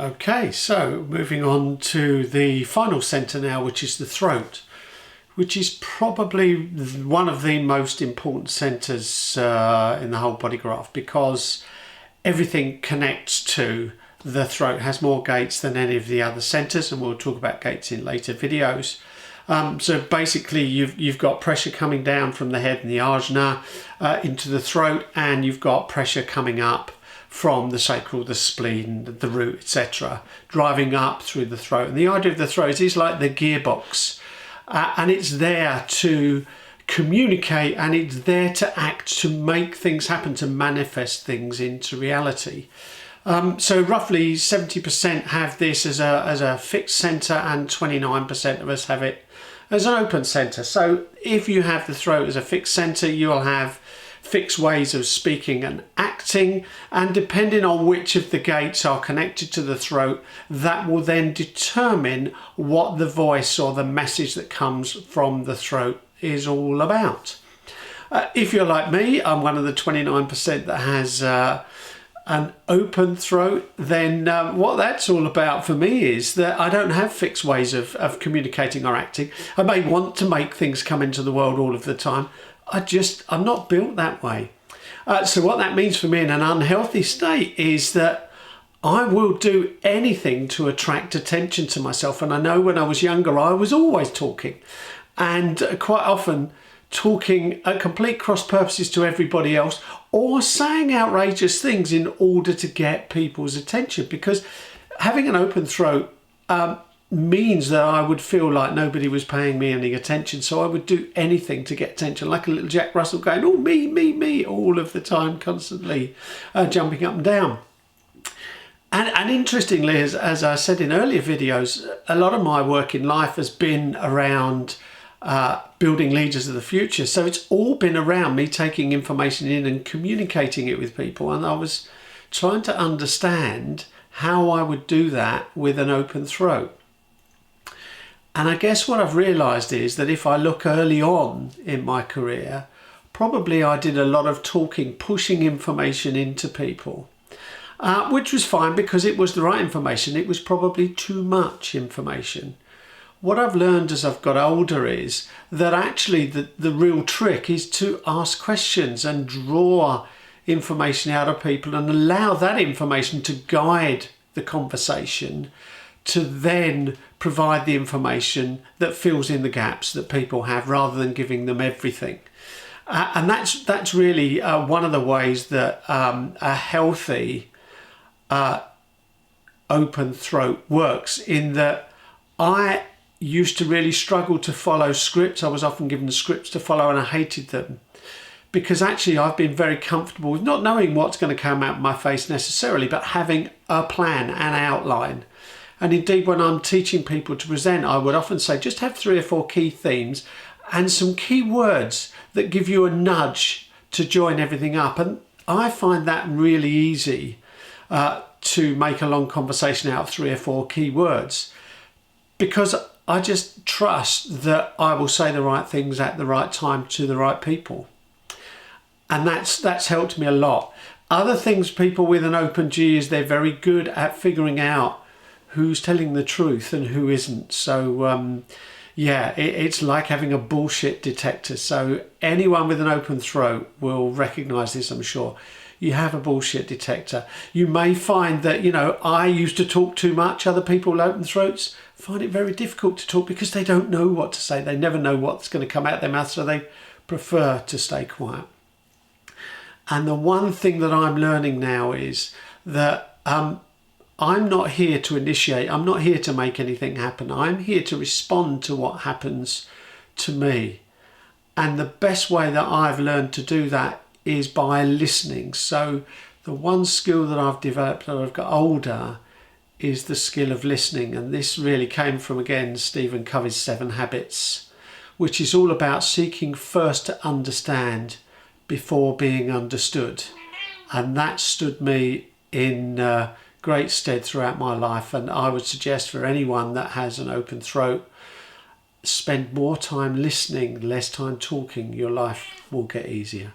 Okay, so moving on to the final centre now, which is the throat, which is probably one of the most important centres in the whole body graph, because everything connects to the throat, has more gates than any of the other centres, and we'll talk about gates in later videos. So basically you've got pressure coming down from the head and the ajna into the throat, and you've got pressure coming up from the sacral, the spleen, the root, etc., driving up through the throat. And the idea of the throat is like the gearbox, and it's there to communicate, and it's there to act, to make things happen, to manifest things into reality. So roughly 70% have this as a fixed centre, and 29% of us have it as an open centre. So if you have the throat as a fixed centre, you'll have fixed ways of speaking and acting, and depending on which of the gates are connected to the throat, that will then determine what the voice or the message that comes from the throat is all about. If you're like me, I'm one of the 29% that has an open throat, then what that's all about for me is that I don't have fixed ways of communicating or acting. I may want to make things come into the world all of the time. I'm not built that way. So what that means for me in an unhealthy state is that I will do anything to attract attention to myself. And I know when I was younger, I was always talking, and quite often talking at complete cross purposes to everybody else, or saying outrageous things in order to get people's attention, because having an open throat means that I would feel like nobody was paying me any attention, so I would do anything to get attention, like a little Jack Russell going, oh, me, all of the time, constantly jumping up and down. And interestingly, as I said in earlier videos, a lot of my work in life has been around building leaders of the future. So it's all been around me taking information in and communicating it with people. And I was trying to understand how I would do that with an open throat. And I guess what I've realised is that if I look early on in my career, probably I did a lot of talking, pushing information into people, which was fine because it was the right information. It was probably too much information. What I've learned as I've got older is that actually the real trick is to ask questions and draw information out of people and allow that information to guide the conversation, to then provide the information that fills in the gaps that people have, rather than giving them everything. And that's really one of the ways that a healthy open throat works, in that I used to really struggle to follow scripts. I was often given scripts to follow, and I hated them, because actually I've been very comfortable with not knowing what's going to come out of my face necessarily, but having a plan, an outline. And indeed, when I'm teaching people to present, I would often say, just have 3 or 4 key themes and some key words that give you a nudge to join everything up. And I find that really easy to make a long conversation out of 3 or 4 key words, because I just trust that I will say the right things at the right time to the right people. And that's helped me a lot. Other things people with an open G is they're very good at figuring out who's telling the truth and who isn't. So yeah, it's like having a bullshit detector. So anyone with an open throat will recognize this, I'm sure. You have a bullshit detector. You may find that, I used to talk too much. Other people with open throats find it very difficult to talk because they don't know what to say. They never know what's going to come out of their mouth, so they prefer to stay quiet. And the one thing that I'm learning now is that I'm not here to initiate. I'm not here to make anything happen. I'm here to respond to what happens to me. And the best way that I've learned to do that is by listening. So the one skill that I've developed as I've got older is the skill of listening. And this really came from, again, Stephen Covey's 7 Habits, which is all about seeking first to understand before being understood. And that stood me in great stead throughout my life. And I would suggest for anyone that has an open throat, spend more time listening, less time talking. Your life will get easier.